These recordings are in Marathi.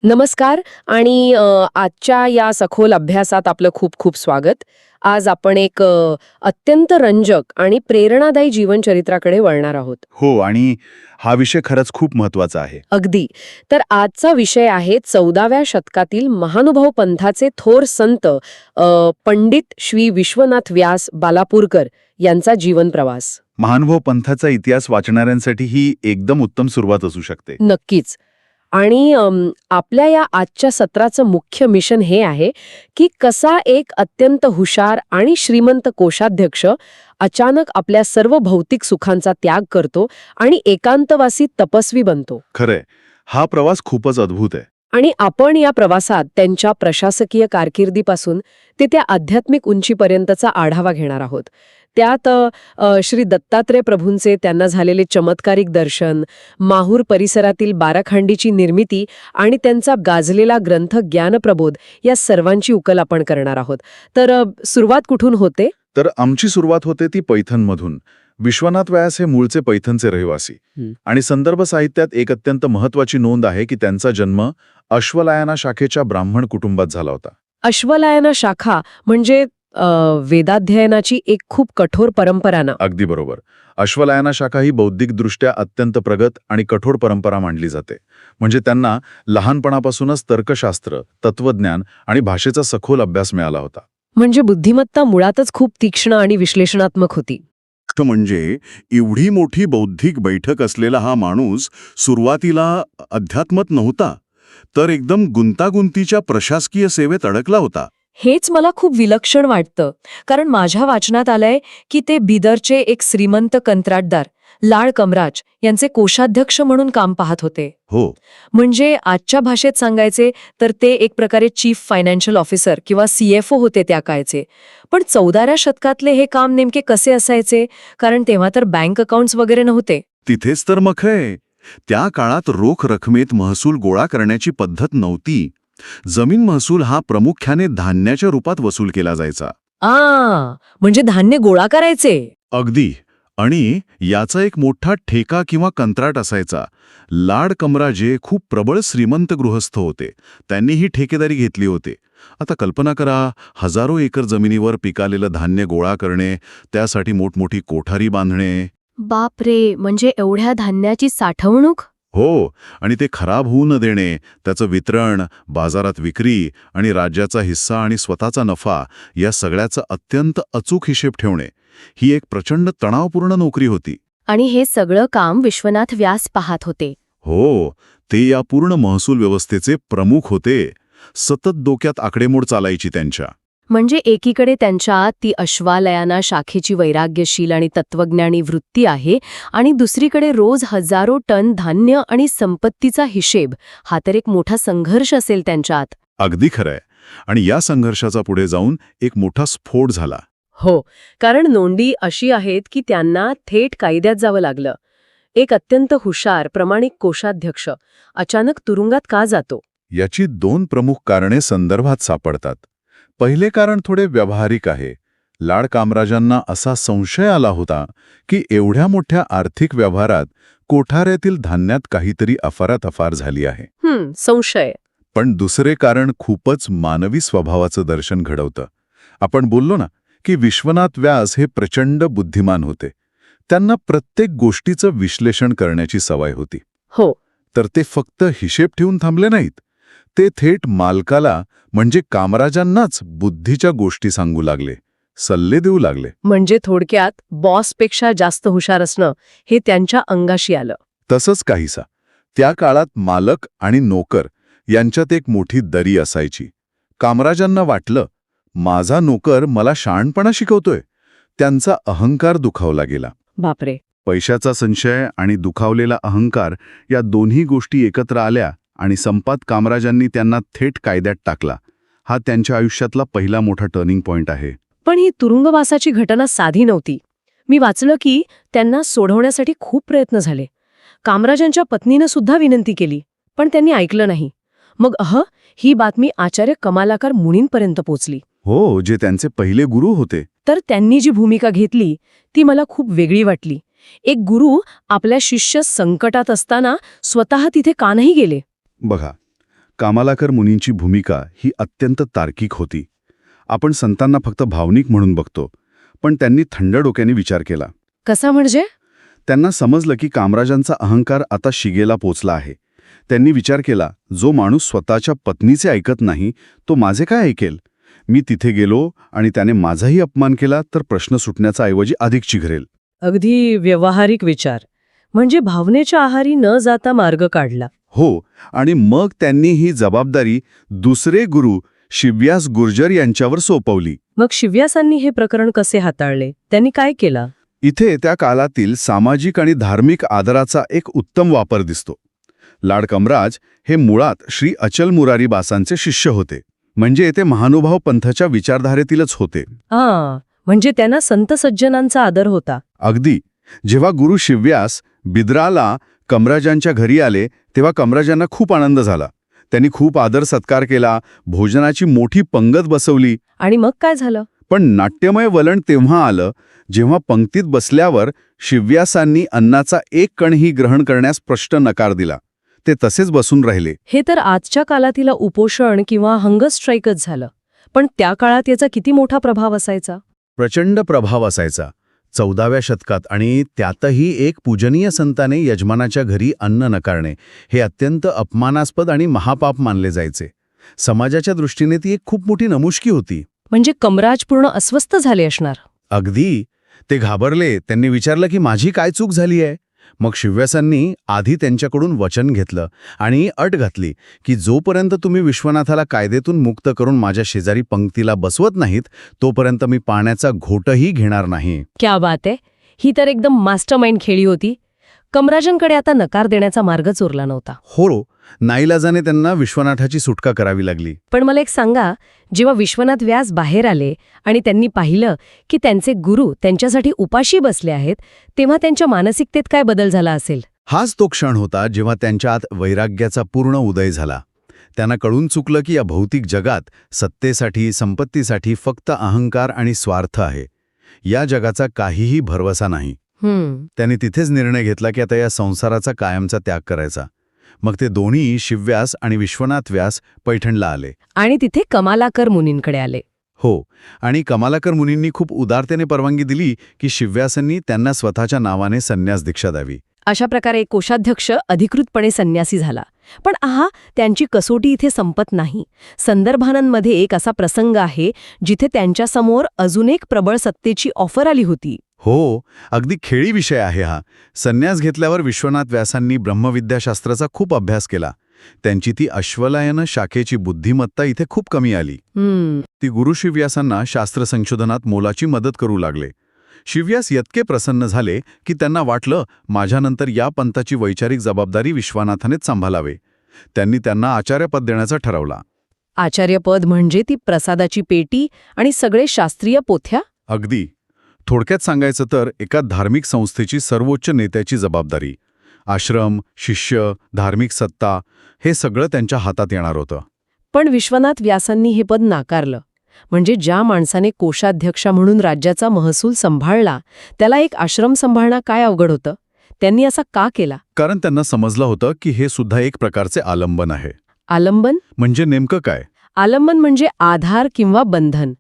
नमस्कार आणि आजच्या या सखोल अभ्यासात आपलं खूप खूप स्वागत. आज आपण एक अत्यंत रंजक आणि प्रेरणादायी जीवनचरित्राकडे वळणार आहोत. हो, आणि हा विषय खरंच खूप महत्वाचा आहे. अगदी. तर आजचा विषय आहे 14व्या शतकातील महानुभाव पंथाचे थोर संत पंडित श्री विश्वनाथ व्यास बालापूरकर यांचा जीवन प्रवास. महानुभाव पंथाचा इतिहास वाचणाऱ्यांसाठी ही एकदम उत्तम सुरुवात असू शकते. नक्कीच. आणि आपल्या या आजच्या सत्राचं मुख्य मिशन हे आहे की कसा एक अत्यंत हुशार आणि श्रीमंत कोषाध्यक्ष अचानक आपल्या सर्व भौतिक सुखांचा त्याग करतो आणि एकांतवासी तपस्वी बनतो. खरंय, हा प्रवास खूपच अद्भुत आहे. आणि आपण या प्रवासात त्यांच्या प्रशासकीय कारकिर्दीपासून ते त्या आध्यात्मिक उंचीपर्यंतचा आढावा घेणार आहोत. त्यात श्री दत्तात्रय प्रभूंचे त्यांना झालेले चमत्कारिक दर्शन, माहूर परिसरातील बाराखंडीची निर्मिती आणि त्यांचा गाजलेला ग्रंथ ज्ञानप्रबोध या सर्वांची उकल आपण करणार आहोत. तर सुरुवात कुठून होते? तर आमची सुरुवात होते ती पैठणमधून. विश्वनाथ व्यास हे मूळचे पैठणचे रहिवासी आणि संदर्भ साहित्यात एक अत्यंत महत्वाची नोंद आहे की त्यांचा जन्म अश्वलायना शाखेच्या ब्राह्मण कुटुंबात झाला होता. अश्वलायना शाखा म्हणजे वेदाध्ययनाची एक खूप कठोर परंपरा ना. अगदी बरोबर. अश्वलायना शाखा ही बौद्धिकदृष्ट्या अत्यंत प्रगत आणि कठोर परंपरा मानली जाते. म्हणजे त्यांना लहानपणापासूनच तर्कशास्त्र, तत्वज्ञान आणि भाषेचा सखोल अभ्यास मिळाला होता. म्हणजे बुद्धिमत्ता मुळातच खूप तीक्ष्ण आणि विश्लेषणात्मक होती. म्हणजे एवढी मोठी बौद्धिक बैठक असलेला हा माणूस सुरुवातीला अध्यात्मात नव्हता, तर एकदम गुंतागुंतीच्या प्रशासकीय सेवेत अडकला होता. हेच मला खूप विलक्षण वाटतं, कारण माझ्या वाचनात आलंय की ते बिदरचे एक श्रीमंत कंत्राटदार लाड कमराज यांचे कोषाध्यक्ष म्हणून काम पाहत होते. हो, म्हणजे आजच्या भाषेत सांगायचे तर ते एक प्रकारे चीफ फायनान्शियल ऑफिसर किंवा CFO होते त्या काळचे. पण 14व्या शतकातले हे काम नेमके कसे असायचे? कारण तेव्हा तर बँक अकाउंट्स वगैरे नव्हते. तिथेच तर मग आहे. त्या काळात रोख रकमेत महसूल गोळा करण्याची पद्धत नव्हती. जमीन महसूल हा प्रामुख्याने धान्याच्या रूपात वसूल केला जायचा. म्हणजे धान्य गोळा करायचे. अगदी. आणि याचा एक मोठा ठेका किंवा कंत्राट असायचा. लाड कमराजे खूप प्रबळ श्रीमंत गृहस्थ होते. त्यांनी ही ठेकेदारी घेतली होती. आता कल्पना करा, हजारो एकर जमिनीवर पिकालेलं धान्य गोळा करणे, त्यासाठी मोठमोठी कोठारी बांधणे. बापरे, म्हणजे एवढ्या धान्याची साठवणूक? हो, आणि ते खराब होऊ न देणे, त्याचं वितरण, बाजारात विक्री आणि राज्याचा हिस्सा आणि स्वतःचा नफा या सगळ्याचा अत्यंत अचूक हिशेब ठेवणे, ही एक प्रचंड तणावपूर्ण नोकरी होती. आणि हे सगळं काम विश्वनाथ व्यास पाहत होते. हो, ते या पूर्ण महसूल व्यवस्थेचे प्रमुख होते. सतत डोक्यात आकडेमोड चालायची त्यांच्या. म्हणजे एकीकडे त्यांच्या ती अश्वालयाना शाखेची वैराग्यशील आणि तत्वज्ञानी वृत्ती आहे, आणि दुसरीकडे रोज हजारो टन धान्य आणि संपत्तीचा हिशेब. हा तर एक मोठा संघर्ष असेल त्यांच्यात. अगदी खरंय. आणि या संघर्षाचा पुढे जाऊन एक मोठा स्फोट झाला. हो, कारण नोंदी अशी आहेत की त्यांना थेट कायद्यात जावं लागलं. एक अत्यंत हुशार, प्रामाणिक कोषाध्यक्ष अचानक तुरुंगात का जातो? याची दोन प्रमुख कारणे संदर्भात सापडतात. पहिले कारण थोडे व्यावहारिक आहे. लाड कामराजांना असा संशय आला होता की एवढ्या मोठ्या आर्थिक व्यवहारात कोठाऱ्यातील धान्यात काहीतरी अफारातफार झाली आहे. संशय. पण दुसरे कारण खूपच मानवी स्वभावाचं दर्शन घडवतं. आपण बोललो ना की विश्वनाथ व्यास हे प्रचंड बुद्धिमान होते. त्यांना प्रत्येक गोष्टीचं विश्लेषण करण्याची सवय होती. हो. तर ते फक्त हिशेब ठेवून थांबले नाहीत. ते थेट मालकाला म्हणजे कामराजांनाच बुद्धीच्या गोष्टी सांगू लागले, सल्ले देऊ लागले. म्हणजे थोडक्यात बॉसपेक्षा जास्त हुशार असणं हे त्यांच्या अंगाशी आलं. तसंच काहीसा. त्या काळात मालक आणि नोकर यांच्यात एक मोठी दरी असायची. कामराजांना वाटलं, माझा नोकर मला शहाणपणा शिकवतोय. त्यांचा अहंकार दुखावला गेला. बापरे. पैशाचा संशय आणि दुखावलेला अहंकार या दोन्ही गोष्टी एकत्र आल्या आणि संपात कामराजांनी त्यांना थेट कायद्यात टाकला. हा त्यांच्या आयुष्यातला पहिला मोठा टर्निंग पॉइंट आहे. पण ही तुरुंगवासाची घटना साधी नव्हती. मी वाचलं की त्यांना सोडवण्यासाठी खूप प्रयत्न झाले. कामराजांच्या पत्नीनं सुद्धा विनंती केली, पण त्यांनी ऐकलं नाही. मग ही बातमी आचार्य कमालाकर मुनींपर्यंत पोचली. हो, जे त्यांचे पहिले गुरु होते. तर त्यांनी जी भूमिका घेतली ती मला खूप वेगळी वाटली. एक गुरु आपल्या शिष्य संकटात असताना स्वतः तिथे का नाही गेले? बघा, कामालाकर मुनींची भूमिका ही अत्यंत तार्किक होती. आपण संतांना फक्त भावनिक म्हणून बघतो, पण त्यांनी थंड डोक्याने विचार केला. कसा म्हणजे? त्यांना समजलं की कामराजांचा अहंकार आता शिगेला पोचला आहे. त्यांनी विचार केला, जो माणूस स्वतःच्या पत्नीचे ऐकत नाही तो माझे काय ऐकेल? मी तिथे गेलो आणि त्याने माझाही अपमान केला तर प्रश्न सुटण्याचा ऐवजी अधिक चिघरेल. अगदी व्यावहारिक विचार. म्हणजे भावनेच्या आहारी न जाता मार्ग काढला. हो, आणि मग त्यांनी ही जबाबदारी दुसरे गुरु शिव्यास गुर्जर यांच्यावर सोपवली. मग शिव्यासांनी हे प्रकरण कसे हाताळले? त्यांनी काय केलं? इथे त्या काळातील सामाजिक आणि धार्मिक आदराचा एक उत्तम वापर दिसतो. लाड कमराज हे मुळात श्री अचल मुरारी बासांचे शिष्य होते. म्हणजे येथे महानुभाव पंथाच्या विचारधारेतीलच होते. म्हणजे त्यांना संत सज्जनांचा आदर होता. अगदी. जेव्हा गुरु शिव्यास बिदराला कमराजांच्या घरी आले तेव्हा कमराजांना खूप आनंद झाला. त्यांनी खूप आदर सत्कार केला, भोजनाची मोठी पंगत बसवली. आणि मग काय झालं? पण नाट्यमय वलन तेव्हा आलं जेव्हा पंक्तीत बसल्यावर शिव्यासांनी अन्नाचा एक कणही ग्रहण करण्यास स्पष्ट नकार दिला. ते तसेच बसून राहिले. हे तर आजच्या काळातील उपोषण किंवा हंगर स्ट्राईकच झालं. पण त्या काळात याचा किती मोठा प्रभाव असायचा? प्रचंड प्रभाव असायचा. 14व्या शतकात आणि त्यातही एक पूजनीय संताने यजमानाच्या घरी अन्न नकारणे हे अत्यंत अपमानास्पद आणि महापाप मानले जायचे. समाजाच्या दृष्टीने ती एक खूप मोठी नमुष्की होती. म्हणजे कमराज पूर्ण अस्वस्थ झाले असणार. अगदी. ते घाबरले. त्यांनी विचारलं की माझी काय चूक झाली आहे? मग शिव्यासांनी आधी त्यांच्याकडून वचन घेतलं आणि अट घातली की जोपर्यंत तुम्ही विश्वनाथाला कायदेतून मुक्त करून माझ्या शेजारी पंक्तीला बसवत नाहीत तोपर्यंत मी पाण्याचा घोटही घेणार नाही. क्या बात आहे. ही तर एकदम मास्टरमाइंड खेळी होती. कमराजांकडे आता नकार देण्याचा मार्गच उरला नव्हता. हो, नाईलाजाने त्यांना विश्वनाथाची सुटका करावी लागली. पण मला एक सांगा, जेव्हा विश्वनाथ व्यास बाहेर आले आणि त्यांनी पाहिलं की त्यांचे गुरु त्यांच्यासाठी उपाशी बसले आहेत, तेव्हा त्यांच्या मानसिकतेत काय बदल झाला असेल? हाच तो क्षण होता जेव्हा त्यांच्या आत वैराग्याचा पूर्ण उदय झाला. त्यांना कळून चुकलं की या भौतिक जगात सत्तेसाठी, संपत्तीसाठी फक्त अहंकार आणि स्वार्थ आहे. या जगाचा काहीही भरवसा नाही. त्यांनी तिथेच निर्णय घेतला की आता या संसाराचा कायमचा त्याग करायचा. मग ते दोन्ही शिव्यास आणि विश्वनाथ व्यास पैठणला आले. आणि तिथे कमालाकर मुनींकडे आले. हो, आणि कमालाकर मुनींनी खूप उदारतेने परवानगी दिली की शिव्यासांनी त्यांना स्वतःच्या नावाने संन्यास दीक्षा द्यावी. अशा प्रकारे कोषाध्यक्ष अधिकृतपणे संन्यासी झाला. पण त्यांची कसोटी इथे संपत नाही. संदर्भांमध्ये एक असा प्रसंग आहे जिथे त्यांच्यासमोर अजून एक प्रबळ सत्तेची ऑफर आली होती. हो, अगदी खेळी विषय आहे हा. संन्यास घेतल्यावर विश्वनाथ व्यासांनी ब्रह्मविद्याशास्त्राचा खूप अभ्यास केला. त्यांची ती अश्वलायन शाखेची बुद्धिमत्ता इथे खूप कमी आली. ती गुरु शिव्यासांना शास्त्र संशोधनात मोलाची मदत करू लागले. शिव्यास इतके प्रसन्न झाले की त्यांना वाटलं माझ्यानंतर या पंथाची वैचारिक जबाबदारी विश्वनाथानेच सांभाळावे. त्यांनी त्यांना आचार्यपद देण्याचा ठरवला. आचार्यपद म्हणजे ती प्रसादाची पेटी आणि सगळे शास्त्रीय पोथ्या? अगदी. थोडक्यात सांगायचं तर एका धार्मिक संस्थेची सर्वोच्च नेत्याची जबाबदारी, आश्रम, शिष्य, धार्मिक सत्ता हे सगळं त्यांच्या हातात येणार होतं. पण विश्वनाथ व्यासांनी हे पद नाकारलं. म्हणजे ज्या माणसाने कोषाध्यक्षा म्हणून राज्याचा महसूल सांभाळला त्याला एक आश्रम सांभाळणं काय अवघड होतं? त्यांनी असा का केला? कारण त्यांना समजलं होतं की हे सुद्धा एक प्रकारचे आलंबन आहे. आलंबन म्हणजे नेमकं काय? आलंबन म्हणजे आधार किंवा बंधन.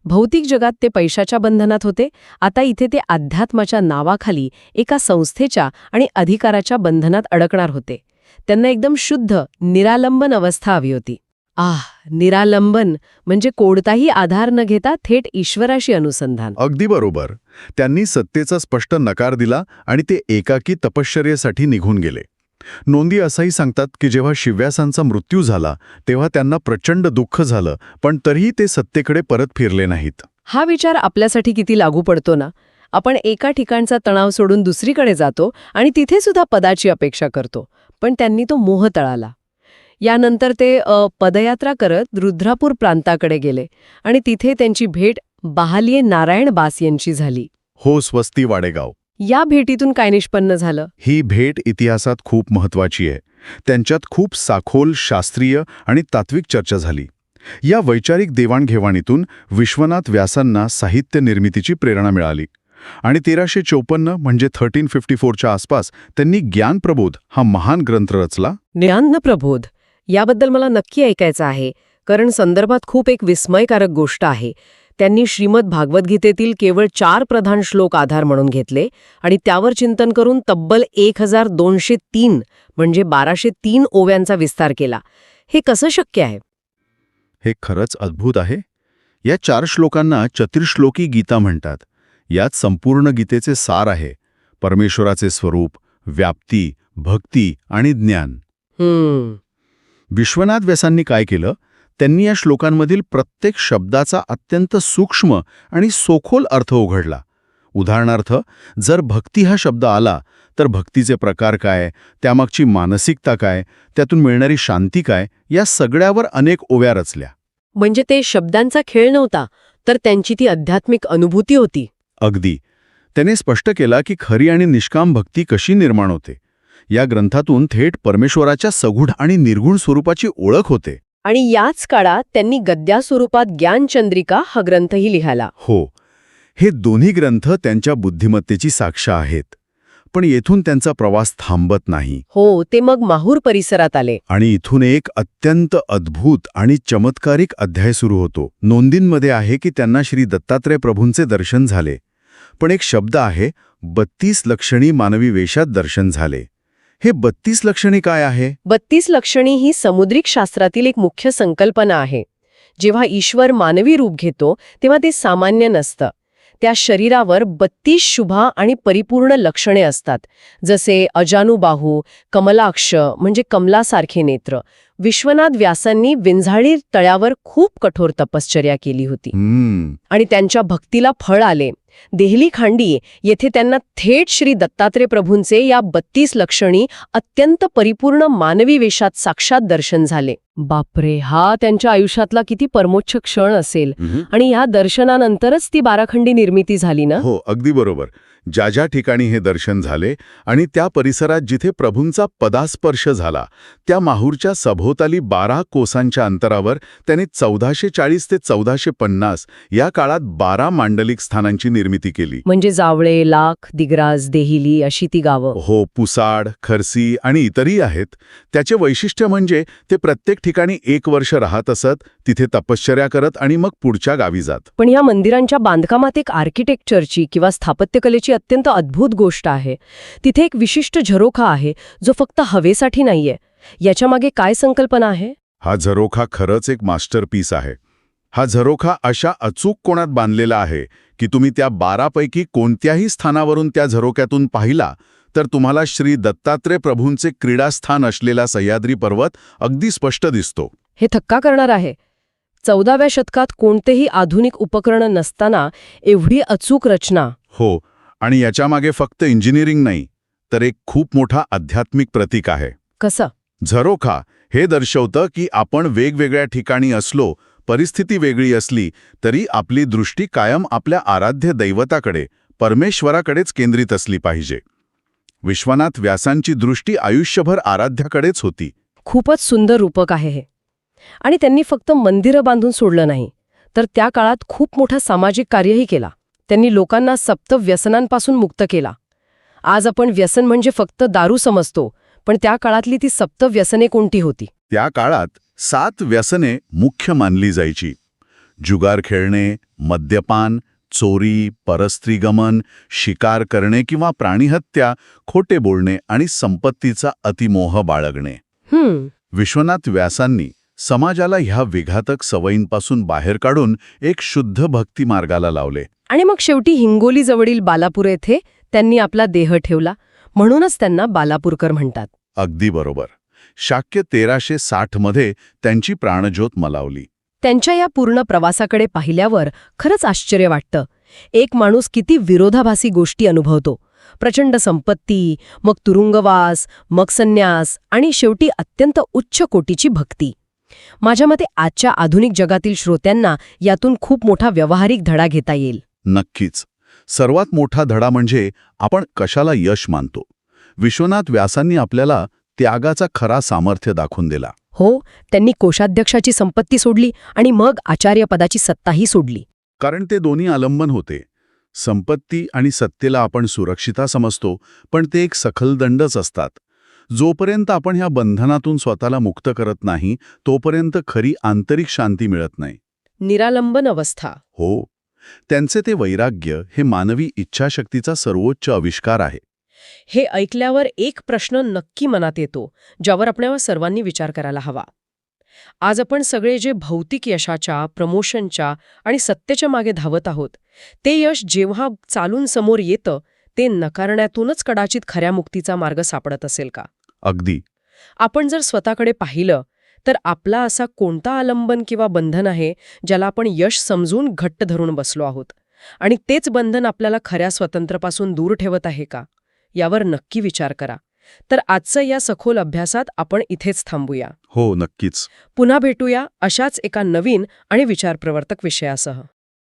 भौतिक जगात ते पैशाच्या बंधनात होते. आता इथे ते अध्यात्माच्या नावाखाली एका संस्थेच्या आणि अधिकाराच्या बंधनात अडकणार होते. त्यांना एकदम शुद्ध निरालंबन अवस्था हवी होती. निरालंबन म्हणजे कोणताही आधार न घेता थेट ईश्वराशी अनुसंधान. अगदी बरोबर. त्यांनी सत्तेचा स्पष्ट नकार दिला आणि ते एकाकी तपश्चर्येसाठी निघून गेले. नोंदी असंही सांगतात की जेव्हा शिव्यासांचा मृत्यू झाला तेव्हा त्यांना प्रचंड दुःख झालं, पण तरीही ते सत्तेकडे परत फिरले नाहीत. हा विचार आपल्यासाठी किती लागू पडतो ना. आपण एका ठिकाणचा तणाव सोडून दुसरीकडे जातो आणि तिथे सुद्धा पदाची अपेक्षा करतो. पण त्यांनी तो मोह तळाला. यानंतर ते पदयात्रा करत रुद्रापूर प्रांताकडे गेले आणि तिथे त्यांची भेट बहालिये नारायण बास यांची झाली. हो, स्वस्ती वाडेगाव. या भेटीतून काय निष्पन्न झालं? ही भेट इतिहासात खूप महत्वाची आहे. त्यांच्यात खूप साखोल शास्त्रीय आणि तात्विक चर्चा झाली. या वैचारिक देवाणघेवाणीतून विश्वनाथ व्यासांना साहित्य निर्मितीची प्रेरणा मिळाली आणि 1354 म्हणजे 1354च्या आसपास त्यांनी ज्ञानप्रबोध हा महान ग्रंथ रचला. ज्ञानप्रबोध याबद्दल मला नक्की ऐकायचं आहे, कारण संदर्भात खूप एक विस्मयकारक गोष्ट आहे. त्यांनी श्रीमद भागवद्गीतेतील केवळ 4 प्रधान श्लोक आधार म्हणून घेतले आणि त्यावर चिंतन करून तब्बल 1203 म्हणजे 1203 ओव्यांचा विस्तार केला. हे कसं शक्य आहे? हे खरंच अद्भुत आहे. या 4 श्लोकांना चतुर्श्लोकी गीता म्हणतात. यात संपूर्ण गीतेचे सार आहे. परमेश्वराचे स्वरूप, व्याप्ती, भक्ती आणि ज्ञान. विश्वनाथ व्यासांनी काय केलं? त्यांनी या श्लोकांमधील प्रत्येक शब्दाचा अत्यंत सूक्ष्म आणि सखोल अर्थ उघडला. उदाहरणार्थ, जर भक्ती हा शब्द आला तर भक्तीचे प्रकार काय, त्यामागची मानसिकता काय, त्यातून मिळणारी शांती काय, या सगळ्यावर अनेक ओव्या रचल्या. म्हणजे ते शब्दांचा खेळ नव्हता, तर त्यांची ती आध्यात्मिक अनुभूती होती. अगदी. त्याने स्पष्ट केला की खरी आणि निष्काम भक्ती कशी निर्माण होते. या ग्रंथातून थेट परमेश्वराच्या सगूढ आणि निर्गुण स्वरूपाची ओळख होते. आणि याच काळात त्यांनी गद्या स्वरूपात ज्ञानचंद्रिका हा ग्रंथही लिहिला. हो, हे दोन्ही ग्रंथ त्यांच्या बुद्धिमत्तेची साक्ष आहेत. पण येथून त्यांचा प्रवास थांबत नाही. हो, ते मग माहूर परिसरात आले. आणि इथून एक अत्यंत अद्भुत आणि चमत्कारिक अध्याय सुरू होतो. नोंदींमध्ये आहे की त्यांना श्री दत्तात्रय प्रभूंचे दर्शन झाले. पण एक शब्द आहे, 32 लक्षणी मानवी वेशात दर्शन झाले. हे 32 लक्षणी काय आहे? 32 लक्षणी ही समुद्रिक शास्त्रातील एक मुख्य संकल्पना आहे. जेव्हा ईश्वर मानवी रूप घेतो तेव्हा ते सामान्य नसतं. त्या शरीरावर 32 शुभा आणि परिपूर्ण लक्षणे असतात, जसे अजानुबाहू, कमलाक्ष म्हणजे कमलासारखे नेत्र. विश्वनाथ व्यासांनी विंझाळी तळ्यावर खूप कठोर तपश्चर्या केली होती आणि त्यांच्या भक्तीला फळ आले. देहली खांडी येथे त्यांना थेट श्री दत्तात्रय प्रभूंचे या 32 लक्षणी अत्यंत परिपूर्ण मानवी वेशात साक्षात दर्शन झाले. बापरे, हा त्यांच्या आयुष्यातला किती परमोच्च क्षण असेल. आणि ह्या दर्शनानंतरच ती बाराखंडी निर्मिती झाली ना? हो, अगदी बरोबर. ज्या ज्या ठिकाणी हे दर्शन झाले आणि त्या परिसरात जिथे प्रभूंचा पदास्पर्श झाला, त्या माहूरच्या सभोवताली 12 कोसांच्या अंतरावर त्यांनी 1440 ते 1450 या काळात 12 मांडलिक स्थानांची निर्मिती केली. म्हणजे जावळे, लाख, दिग्राज, देहिली अशी ती गावं. हो, पुसाड, खरसी आणि इतरही आहेत. त्याचे वैशिष्ट्य म्हणजे ते प्रत्येक ठिकाणी 1 वर्ष राहत असत, तिथे तपश्चर्या करत आणि मग पुढच्या गावी जात. पण या मंदिरांच्या बांधकामात एक आर्किटेक्चरची किंवा स्थापत्यकलेची अत्यंत अद्भुत गोष्ट आहे. तिथे एक विशिष्ट झरोखा आहे जो फक्त हवेसाठी नाहीये. याच्या मागे काय संकल्पना आहे? हा झरोखा खरंच एक मास्टरपीस आहे. हा झरोखा अशा अचूक कोनात बांधलेला आहे की तुम्ही त्या 12 पैकी कोणत्याही स्थानावरून त्या झरोक्यातून पाहिला तर तुम्हाला श्री दत्तात्रय प्रभूंचे क्रीडास्थान असलेला सह्याद्री पर्वत अगदी स्पष्ट दिसतो. हे थक्का करणार आहे. 14व्या शतकात कोणतेही आधुनिक उपकरण नसताना एवढी अचूक रचना. हो, आणि याच्यामागे फक्त इंजिनिअरिंग नाही, तर एक खूप मोठा आध्यात्मिक प्रतीक आहे. कसं? झरोखा हे दर्शवतं की आपण वेगवेगळ्या ठिकाणी असलो, परिस्थिती वेगळी असली, तरी आपली दृष्टी कायम आपल्या आराध्य दैवताकडे, परमेश्वराकडेच केंद्रित असली पाहिजे. विश्वनाथ व्यासांची दृष्टी आयुष्यभर आराध्याकडेच होती. खूपच सुंदर रूपक आहे हे. आणि त्यांनी फक्त मंदिरं बांधून सोडलं नाही, तर त्या काळात खूप मोठा सामाजिक कार्यही केला. त्यांनी लोकांना सप्त व्यसनांपासून मुक्त केला. आज आपण व्यसन म्हणजे फक्त दारू समजतो, पण त्या काळातली ती सप्त व्यसने कोणती होती? त्या काळात 7 व्यसने मुख्य मानली जायची. जुगार खेळणे, मद्यपान, चोरी, परस्त्रीगमन, शिकार करणे किंवा प्राणीहत्या, खोटे बोलणे आणि संपत्तीचा अतिमोह बाळगणे. विश्वनाथ व्यासांनी समाजाला ह्या विघातक सवयींपासून बाहेर काढून एक शुद्ध भक्ती मार्गाला लावले. आणि मग शेवटी हिंगोलीजवळील बालापूर येथे त्यांनी आपला देह ठेवला. म्हणूनच त्यांना बालापूरकर म्हणतात. अगदी बरोबर. शाक्य 1360 मध्ये त्यांची प्राणज्योत मलावली. त्यांच्या या पूर्ण प्रवासाकडे पाहिल्यावर खरंच आश्चर्य वाटतं. एक माणूस किती विरोधाभासी गोष्टी अनुभवतो. प्रचंड संपत्ती, मग तुरुंगवास, मग संन्यास आणि शेवटी अत्यंत उच्च कोटीची भक्ती. माझ्या मते आजच्या आधुनिक जगातील श्रोत्यांना यातून खूप मोठा व्यावहारिक धडा घेता येईल. नक्कीच. सर्वात मोठा धडा म्हणजे आपण कशाला यश मानतो. विश्वनाथ व्यासांनी आपल्याला त्यागाचा खरा सामर्थ्य दाखवून दिला. हो, त्यांनी कोषाध्यक्षाची संपत्ती सोडली आणि मग आचार्यपदाची सत्ताही सोडली. कारण ते दोन्ही आलंबन होते. संपत्ती आणि सत्तेला आपण सुरक्षिता समजतो, पण ते एक सखल दंडच असतात. जोपर्यंत आपण ह्या बंधनातून स्वतःला मुक्त करत नाही तोपर्यंत खरी आंतरिक शांती मिळत नाही. निरालंबन अवस्था. हो, त्यांचे ते वैराग्य हे मानवी इच्छाशक्तीचा सर्वोच्च आविष्कार आहे. हे ऐकल्यावर एक प्रश्न नक्की मनात येतो, ज्यावर आपल्या सर्वांनी विचार करायला हवा. आज आपण सगळे जे भौतिक यशाच्या, प्रमोशनच्या आणि सत्तेच्या मागे धावत आहोत, ते यश जेव्हा चालून समोर येतं, ते नकारण्यातूनच कदाचित खऱ्या मुक्तीचा मार्ग सापडत असेल का? अगदी. आपण जर स्वतःकडे पाहिलं, तर आपला असा कोणता आलंबन किंवा बंधन आहे, ज्याला आपण यश समजून घट्ट धरून बसलो आहोत? आणि तेच बंधन आपल्याला खऱ्या स्वातंत्र्यापासून दूर ठेवत आहे का? यावर नक्की विचार करा. तर आजचं या सखोल अभ्यासात आपण इथेच थांबूया. हो, नक्कीच. पुन्हा भेटूया अशाच एका नवीन आणि विचारप्रवर्तक विषयासह.